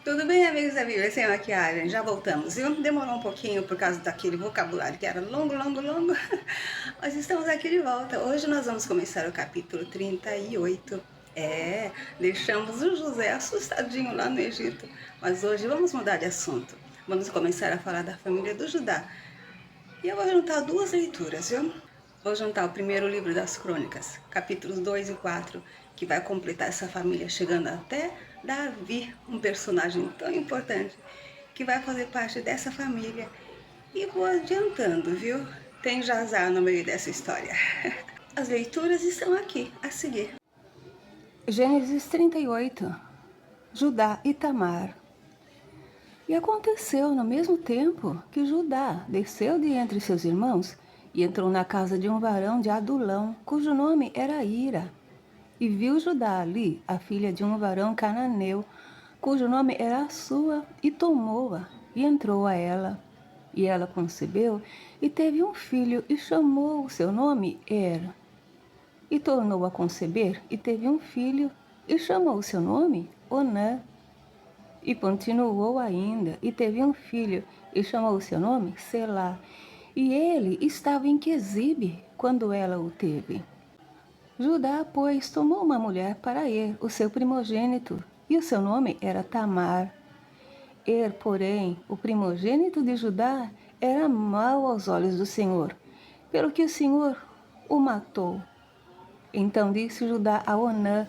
Tudo bem, amigos da Bíblia sem maquiagem? Já voltamos, viu? Demorou um pouquinho por causa daquele vocabulário que era longo, longo, longo, mas estamos aqui de volta. Hoje nós vamos começar o capítulo 38. É, deixamos o José assustadinho lá no Egito, mas hoje vamos mudar de assunto. Vamos começar a falar da família do Judá. E eu vou juntar duas leituras, viu? Vou juntar o primeiro livro das Crônicas, capítulos 2 e 4, que vai completar essa família, chegando até Davi, um personagem tão importante, que vai fazer parte dessa família. E vou adiantando, viu? Tem Jazar no meio dessa história. As leituras estão aqui, a seguir. Gênesis 38. Judá e Tamar. E aconteceu no mesmo tempo que Judá desceu de entre seus irmãos e entrou na casa de um varão de Adulão, cujo nome era Ira. E viu Judá ali a filha de um varão cananeu, cujo nome era Sua, e tomou-a, e entrou a ela. E ela concebeu, e teve um filho, e chamou o seu nome E tornou a conceber, e teve um filho, e chamou o seu nome Onã. E continuou ainda, e teve um filho, e chamou o seu nome Selá. E ele estava em Quezibe, quando ela o teve. Judá, pois, tomou uma mulher para o seu primogênito, e o seu nome era Tamar. Porém, o primogênito de Judá, era mau aos olhos do Senhor, pelo que o Senhor o matou. Então disse Judá a Onã: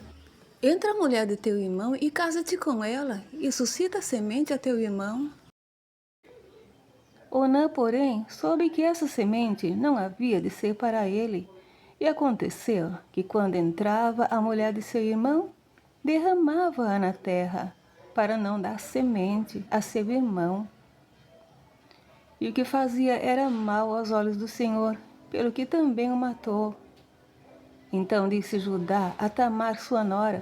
Entra a mulher de teu irmão e casa-te com ela, e suscita semente a teu irmão. Onã, porém, soube que essa semente não havia de ser para ele. E aconteceu que, quando entrava a mulher de seu irmão, derramava-a na terra, para não dar semente a seu irmão. E o que fazia era mal aos olhos do Senhor, pelo que também o matou. Então disse Judá a Tamar, sua nora: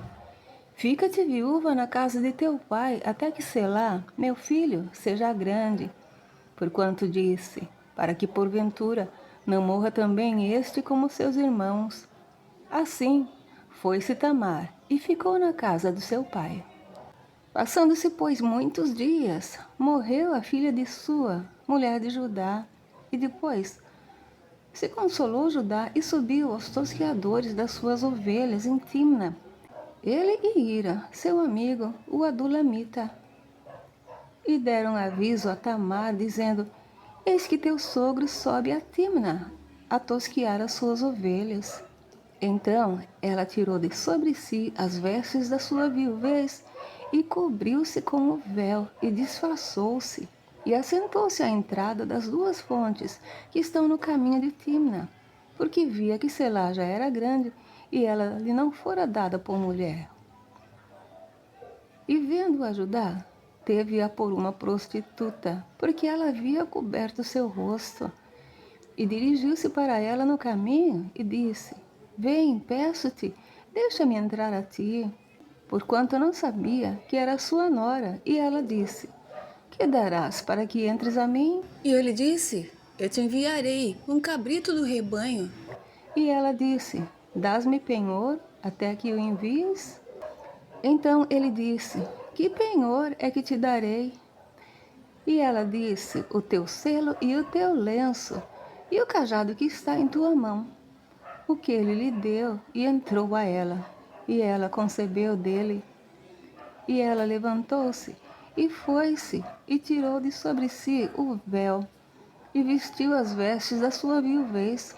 Fica-te viúva na casa de teu pai, até que Selá, meu filho, seja grande. Porquanto disse, para que porventura não morra também este como seus irmãos. Assim, foi-se Tamar e ficou na casa do seu pai. Passando-se, pois, muitos dias, morreu a filha de Sua, mulher de Judá, e depois se consolou Judá e subiu aos tosqueadores das suas ovelhas em Timna, ele e Ira, seu amigo, o Adulamita. E deram aviso a Tamar, dizendo: Eis que teu sogro sobe a Timna, a tosquiar as suas ovelhas. Então ela tirou de sobre si as vestes da sua viuvez e cobriu-se com o véu e disfarçou-se. E assentou-se à entrada das duas fontes que estão no caminho de Timna, porque via que Selá já era grande e ela lhe não fora dada por mulher. E vendo-a Judá, teve-a por uma prostituta, porque ela havia coberto seu rosto. E dirigiu-se para ela no caminho e disse: Vem, peço-te, deixa-me entrar a ti. Porquanto não sabia que era sua nora. E ela disse: Que darás para que entres a mim? E ele disse: Eu te enviarei um cabrito do rebanho. E ela disse: Dás-me penhor até que o envies? Então ele disse: Que penhor é que te darei? E ela disse: O teu selo e o teu lenço, e o cajado que está em tua mão. O que ele lhe deu, e entrou a ela. E ela concebeu dele. E ela levantou-se, e foi-se, e tirou de sobre si o véu, e vestiu as vestes da sua viuvez.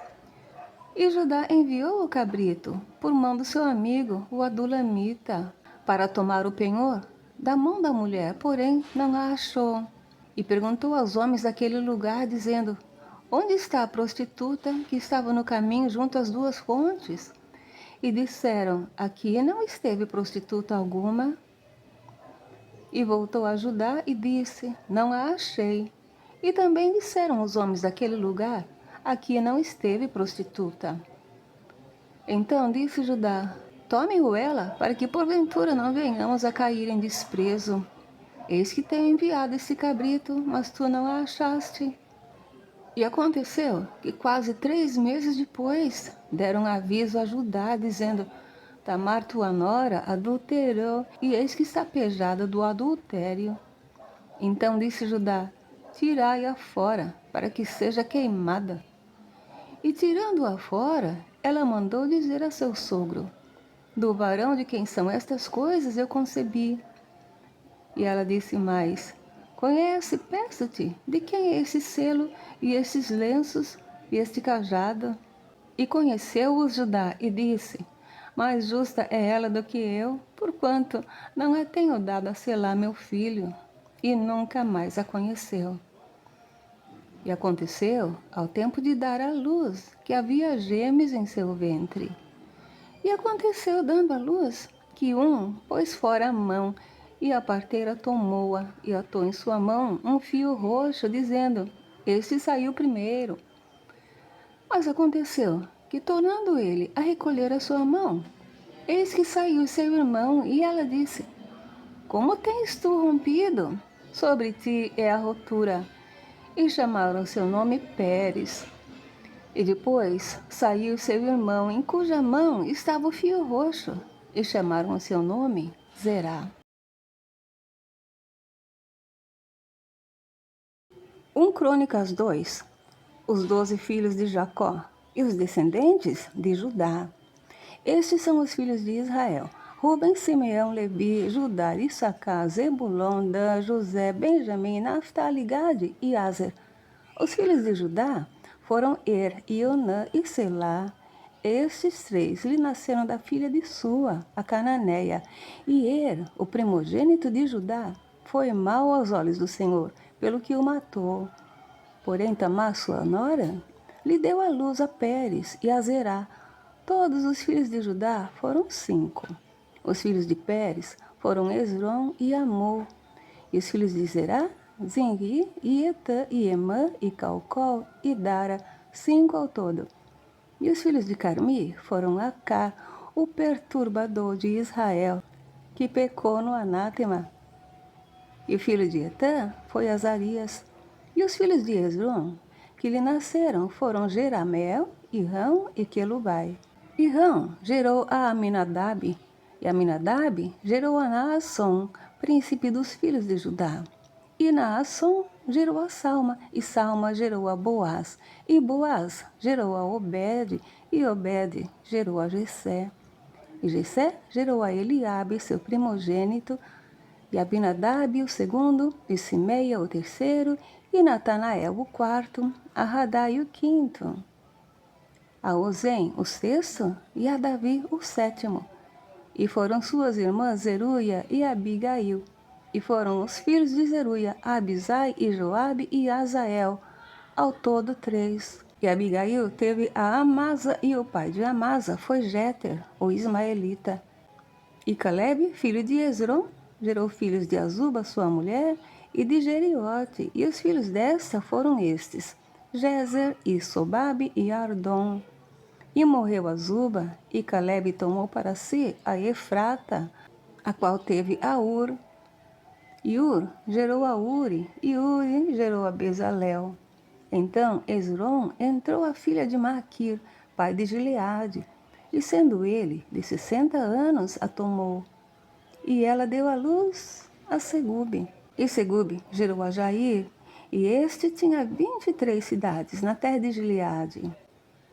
E Judá enviou o cabrito, por mão do seu amigo, o Adulamita, para tomar o penhor da mão da mulher, porém não a achou. E perguntou aos homens daquele lugar, dizendo: Onde está a prostituta que estava no caminho junto às duas fontes? E disseram: Aqui não esteve prostituta alguma. E voltou a Judá e disse: Não a achei. E também disseram os homens daquele lugar: Aqui não esteve prostituta. Então disse Judá: Tome-o ela, para que porventura não venhamos a cair em desprezo. Eis que tenho enviado esse cabrito, mas tu não a achaste. E aconteceu que quase 3 meses depois deram aviso a Judá, dizendo: Tamar, tua nora, adulterou, e eis que está pejada do adultério. Então disse Judá: tirai-a fora, para que seja queimada. E tirando-a fora, ela mandou dizer a seu sogro: do varão de quem são estas coisas eu concebi. E ela disse mais: conhece, peço-te, de quem é esse selo e esses lenços e este cajado? E conheceu-os Judá e disse: mais justa é ela do que eu, porquanto não a tenho dado a selar meu filho. E nunca mais a conheceu. E aconteceu, ao tempo de dar à luz, que havia gêmeos em seu ventre. E aconteceu, dando à luz, que um pôs fora a mão, e a parteira tomou-a, e atou em sua mão um fio roxo, dizendo: este saiu primeiro. Mas aconteceu que, tornando ele a recolher a sua mão, eis que saiu seu irmão, e ela disse: como tens tu rompido? Sobre ti é a rotura. E chamaram seu nome Pérez. E depois saiu seu irmão, em cuja mão estava o fio roxo, e chamaram seu nome Zerá. 1 Crônicas 2. Os 12 filhos de Jacó e os descendentes de Judá. Estes são os filhos de Israel: Ruben, Simeão, Levi, Judá, Issacar, Zebulon, Dan, José, Benjamim, Naftali, Gade e Aser. Os filhos de Judá foram Ionã e Selá. Estes três lhe nasceram da filha de Sua, a cananeia. E o primogênito de Judá, foi mau aos olhos do Senhor, pelo que o matou. Porém, Tamar, sua nora, lhe deu à luz a Pérez e a Zerá. Todos os filhos de Judá foram 5. Os filhos de Pérez foram Esrom e Amor. E os filhos de Zerá, Zinri, e Etã, e Emã, e Calcol, e Dara, 5 ao todo. E os filhos de Carmi foram Acá, o perturbador de Israel, que pecou no anátema. E o filho de Etã foi Azarias. E os filhos de Esrom, que lhe nasceram, foram Jerameel, Irão e Quelubai. Irão gerou a Aminadab, e Aminadab gerou a Naasson, príncipe dos filhos de Judá. E Naasson gerou a Salma, e Salma gerou a Boaz. E Boaz gerou a Obed, e Obed gerou a Jessé. E Jessé gerou a Eliabe, seu primogênito, e Abinadab o segundo, e Simeia o terceiro, e Natanael o quarto, a Radai o quinto, a Ozem o sexto, e a Davi o sétimo. E foram suas irmãs Zeruia e Abigail. E foram os filhos de Zeruia, Abisai e Joabe e Azael, ao todo 3. E Abigail teve a Amasa, e o pai de Amasa foi Jéter, o ismaelita. E Caleb, filho de Esrom, gerou filhos de Azuba, sua mulher, e de Jeriote, e os filhos desta foram estes: Jezer, e Sobabe, e Ardom. E morreu Azuba, e Caleb tomou para si a Efrata, a qual teve a Ur. E Ur gerou a Uri, e Uri gerou a Bezalel. Então Esrom entrou a filha de Maquir, pai de Gileade, e sendo ele de 60 anos, a tomou. E ela deu à luz a Segube. E Segube gerou a Jair, e este tinha 23 cidades na terra de Gileade.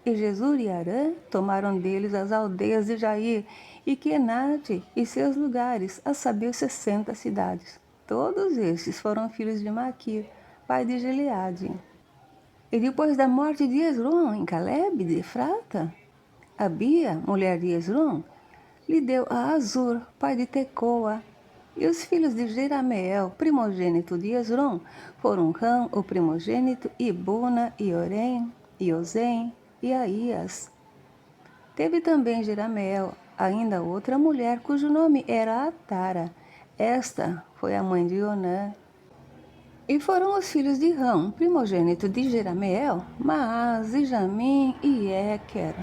E Jesur e Arã tomaram deles as aldeias de Jair, e Quenate e seus lugares, a saber 60 cidades. Todos estes foram filhos de Maquir, pai de Gileade. E depois da morte de Esrom em Caleb de Efrata, Abia, mulher de Esrom, lhe deu a Azur, pai de Tecoa. E os filhos de Jerameel, primogênito de Esrom, foram Ram, o primogênito, e Buna, e Orém, e Ozem, e Aías. Teve também Jerameel ainda outra mulher, cujo nome era Atara. Esta foi a mãe de Onã. E foram os filhos de Ram, primogênito de Jerameel, Maás, e Jamim e Équer.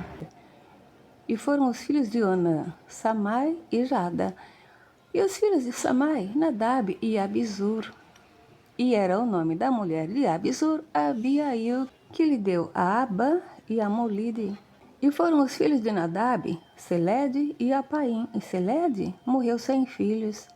E foram os filhos de Onã, Samai e Jada. E os filhos de Samai, Nadab e Abizur. E era o nome da mulher de Abizur, Abiail, que lhe deu a Abã e a Molide. E foram os filhos de Nadab, Selede e Apaim. E Selede morreu sem filhos.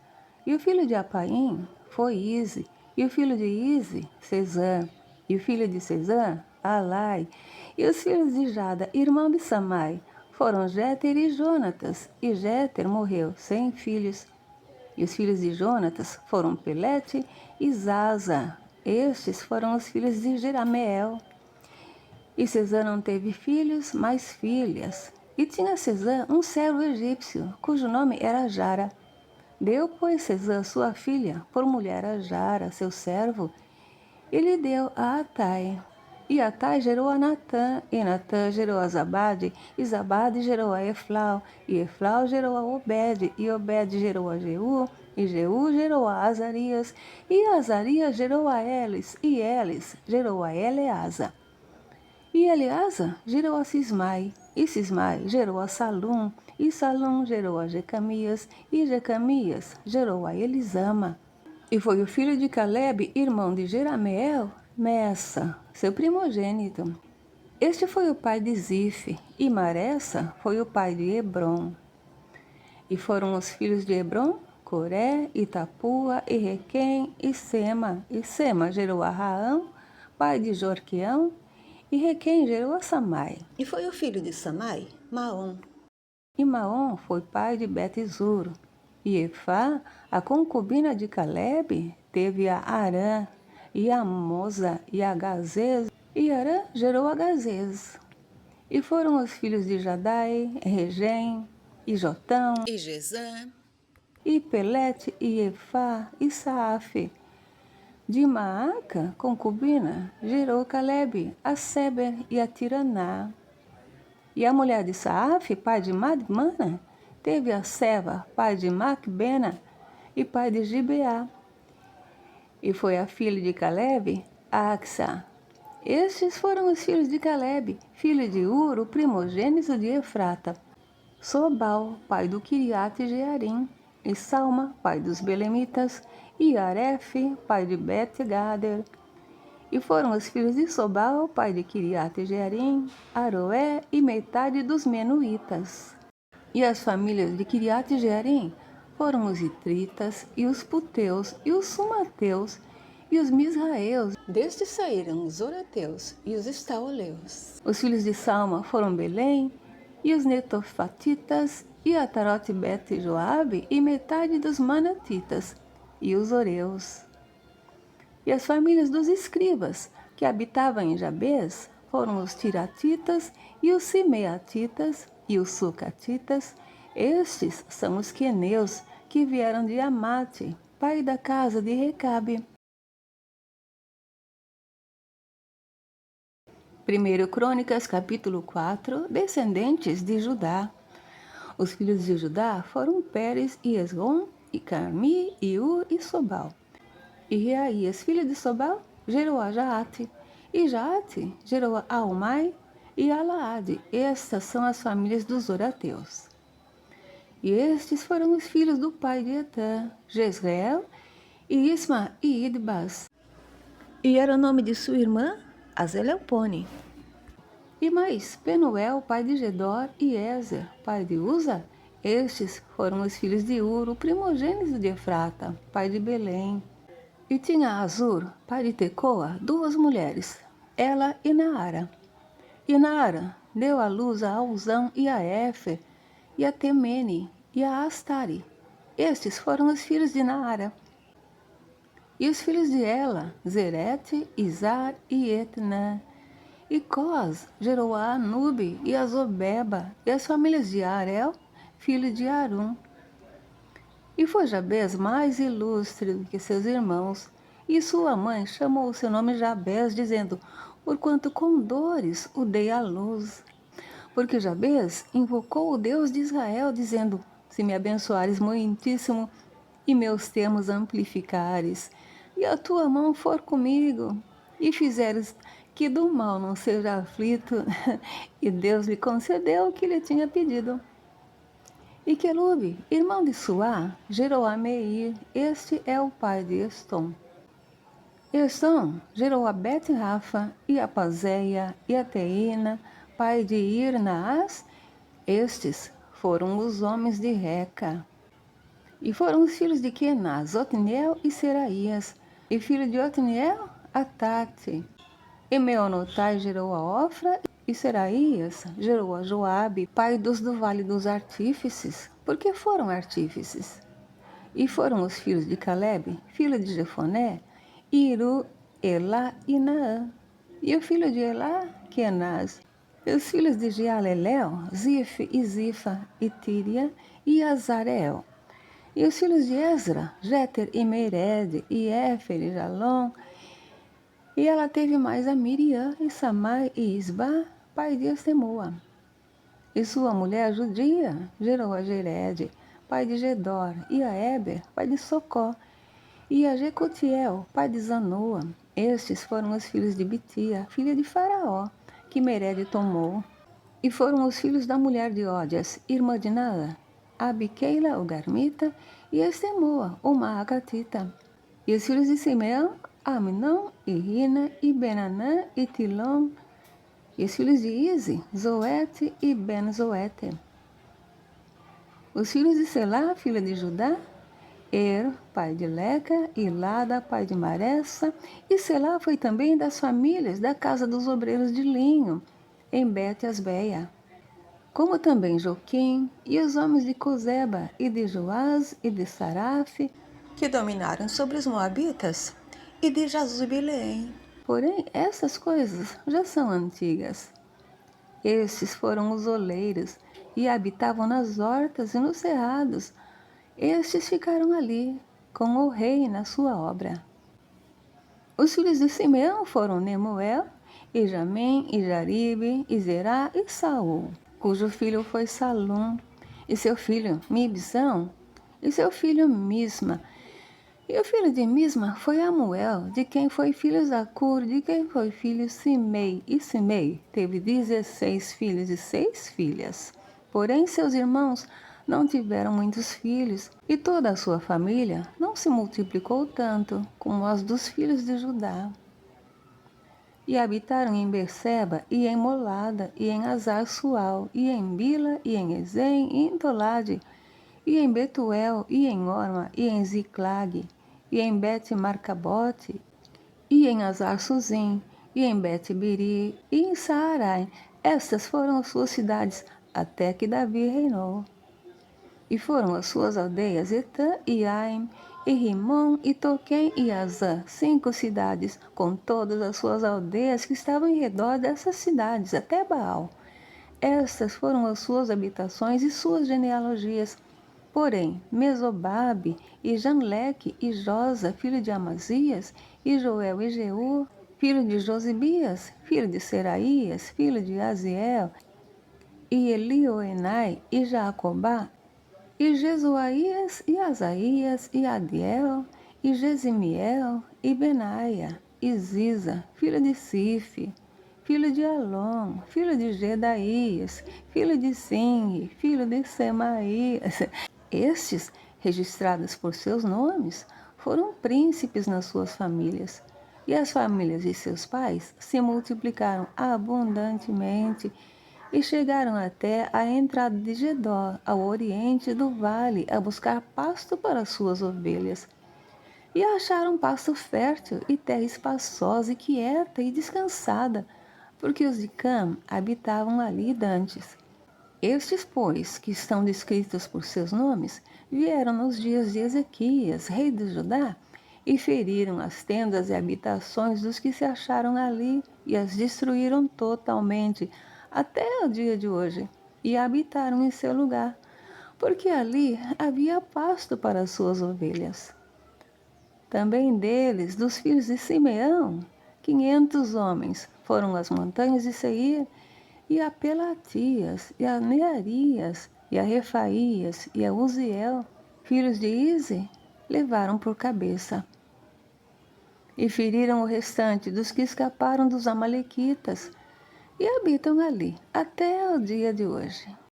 E o filho de Apaim foi Ize. E o filho de Ize, Sesã. E o filho de Sesã, Alai. E os filhos de Jada, irmão de Samai, foram Jéter e Jonatas. E Jéter morreu sem filhos. E os filhos de Jonatas foram Pelete e Zaza. Estes foram os filhos de Jerameel. E Sesã não teve filhos, mas filhas. E tinha Sesã um servo egípcio, cujo nome era Jara. Deu, pois, Sesã sua filha por mulher a Jara, seu servo, e lhe deu a Atai. E Atai gerou a Natã, e Natã gerou a Zabade, e Zabade gerou a Eflau, e Eflau gerou a Obed, e Obed gerou a Jeú, e Jeú gerou a Azarias, e Azarias gerou a Elis, e Elis gerou a Eleasa. E Eleasa gerou a Cismai, e Cismai gerou a Salum, e Salum gerou a Jecamias, e Jecamias gerou a Elisama. E foi o filho de Calebe, irmão de Jerameel, Messa, seu primogênito. Este foi o pai de Zife, e Maressa foi o pai de Hebron. E foram os filhos de Hebron, Coré, e Tapua, e Requém, e Sema. E Sema gerou a Raão, pai de Jorqueão, e Requém gerou a Samai. E foi o filho de Samai, Maom. E Maom foi pai de Bet-Zur. E Efá, a concubina de Calebe, teve a Arã, e a Moza, e a Gazez. E Arã gerou a Gazez. E foram os filhos de Jadai, Regem, e Jotão, E Gesã, e Pelete, e Efá, e Saafe. De Maaca, concubina, gerou Calebe, a Seber e a Tiraná. E a mulher de Saafe, pai de Madmana, teve a Seva, pai de Macbena e pai de Gibeá. E foi a filha de Calebe, Axa. Estes foram os filhos de Calebe, filho de Ur, o primogênito de Efrata. Sobal, pai do Kiriate Jearim, e Salma, pai dos Belemitas, e Arefe, pai de Bet-Gader. E foram os filhos de Sobal, pai de Kiriate Jearim, Aroé e metade dos Menuítas. E as famílias de Kiriate Jearim foram os Itritas, e os Puteus, e os Sumateus, e os Misraeus. Destes saíram os Orateus e os Estaoleus. Os filhos de Salma foram Belém, e os Netofatitas, e Atarote Bet Joabe, e metade dos Manatitas, e os Oreus. E as famílias dos escribas, que habitavam em Jabes, foram os Tiratitas, e os Simeatitas, e os Sucatitas. Estes são os queneus, que vieram de Amate, pai da casa de Recabe. 1 Crônicas, capítulo 4, descendentes de Judá. Os filhos de Judá foram Pérez e Esrom, e Carmi, e Ur e Sobal. E Reaías, filho de Sobal, gerou a Jaate, e Jaate gerou a Almai e a Laade. Estas são as famílias dos Orateus. E estes foram os filhos do pai de Etã, Jezreel, e Isma e Idbas. E era o nome de sua irmã, Azeleopone. E mais, Penuel, pai de Gedor, e Ezer, pai de Uza. Estes foram os filhos de Ur, o primogênito de Efrata, pai de Belém. E tinha Azur, pai de Tecoa, duas mulheres, ela e Naara. E Naara deu à luz a Uzão e a Éfer, e a Temene, e a Astari. Estes foram os filhos de Naara. E os filhos de Ela, Zerete, Izar e Etnã. E Cós gerou a Anube e a Zobeba, e as famílias de Arel, filho de Arum. E foi Jabes mais ilustre do que seus irmãos, e sua mãe chamou o seu nome Jabes, dizendo, porquanto com dores o dei à luz. Porque Jabes invocou o Deus de Israel, dizendo, se me abençoares muitíssimo, e meus termos amplificares, e a tua mão for comigo, e fizeres que do mal não seja aflito, e Deus lhe concedeu o que lhe tinha pedido. E Quelube, irmão de Suá, gerou a Meir, este é o pai de Estom. Estom gerou a Bet-Rafa, e a Pazéia, e a Teína, pai de Ir-Naás. Estes foram os homens de Reca. E foram os filhos de Kenaz, Otniel e Seraías. E filho de Otniel, Atate. E Meonotai gerou a Ofra, e Seraías gerou a Joabe, pai dos do vale dos artífices, porque foram artífices. E foram os filhos de Calebe, filho de Jefoné, Iru, Elá e Naã. E o filho de Elá, Kenaz. E os filhos de Jealelel, Zif e Zifa, e Tíria e Azareel. E os filhos de Ezra, Jéter e Mered, e Éfer e Jalom. E ela teve mais a Miriam, e Samai e Isba, pai de Estemoa. E sua mulher judia gerou a Jered, pai de Gedor, e a Eber, pai de Socó, e a Jecutiel, pai de Zanoa. Estes foram os filhos de Bitia, filha de Faraó, que Mered tomou. E foram os filhos da mulher de Ódias, irmã de Naã, Abiqueila, o Garmita, e Estemoa, o Maacatita. E os filhos de Simeão, Aminon, e Rina, e Benanã, e Tilom. E os filhos de Ize, Zoete e Ben-Zoete. Os filhos de Selá, filha de Judá, pai de Leca, e Lada, pai de Maressa. E Selá foi também das famílias da casa dos obreiros de linho, em Bet-Asbeia. Como também Joquim e os homens de Cozeba, e de Joás, e de Saraf, que dominaram sobre os moabitas, e de Jazubileém. Porém, essas coisas já são antigas. Estes foram os oleiros, e habitavam nas hortas e nos cerrados. Estes ficaram ali, com o rei na sua obra. Os filhos de Simeão foram Nemuel, e Jamém, e Jaribe, e Zerá, e Saul, cujo filho foi Salum, e seu filho Mibzão, e seu filho Misma. E o filho de Misma foi Amuel, de quem foi filho Zacur, de quem foi filho Simei. E Simei teve 16 filhos e 6 filhas. Porém, seus irmãos não tiveram muitos filhos, e toda a sua família não se multiplicou tanto como as dos filhos de Judá. E habitaram em Berseba, e em Molada, e em Azar-Sual, e em Bila, e em Ezem, e em Tolade, e em Betuel, e em Orma, e em Ziclag, e em Bet-Marcabote, e em Azar-Suzim, e em Bet-Biri, e em Saarai. Estas foram as suas cidades, até que Davi reinou. E foram as suas aldeias Etã e Aim, e Rimon, e Toquém e Azã, 5 cidades, com todas as suas aldeias que estavam em redor dessas cidades, até Baal. Estas foram as suas habitações e suas genealogias. Porém, Mesobabe, e Janleque, e Josa, filho de Amazias, e Joel e Jeú, filho de Josibias, filho de Seraías, filho de Aziel, e Elioenai, e Jacobá, e Jesuaías, e Asaías, e Adiel, e Gesimiel, e Benaia, e Ziza, filho de Sife, filho de Alom, filho de Gedaías, filho de Singue, filho de Semaías. Estes, registrados por seus nomes, foram príncipes nas suas famílias, e as famílias de seus pais se multiplicaram abundantemente e chegaram até a entrada de Gedor, ao oriente do vale, a buscar pasto para suas ovelhas. E acharam pasto fértil e terra espaçosa e quieta e descansada, porque os de Cam habitavam ali dantes. Estes, pois, que estão descritos por seus nomes, vieram nos dias de Ezequias, rei de Judá, e feriram as tendas e habitações dos que se acharam ali, e as destruíram totalmente, até o dia de hoje, e habitaram em seu lugar, porque ali havia pasto para as suas ovelhas. Também deles, dos filhos de Simeão, 500 homens, foram às montanhas de Seir, e a Pelatias, e a Nearias, e a Refaías, e a Uziel, filhos de Ize, levaram por cabeça. E feriram o restante dos que escaparam dos amalequitas, e habitam ali até o dia de hoje.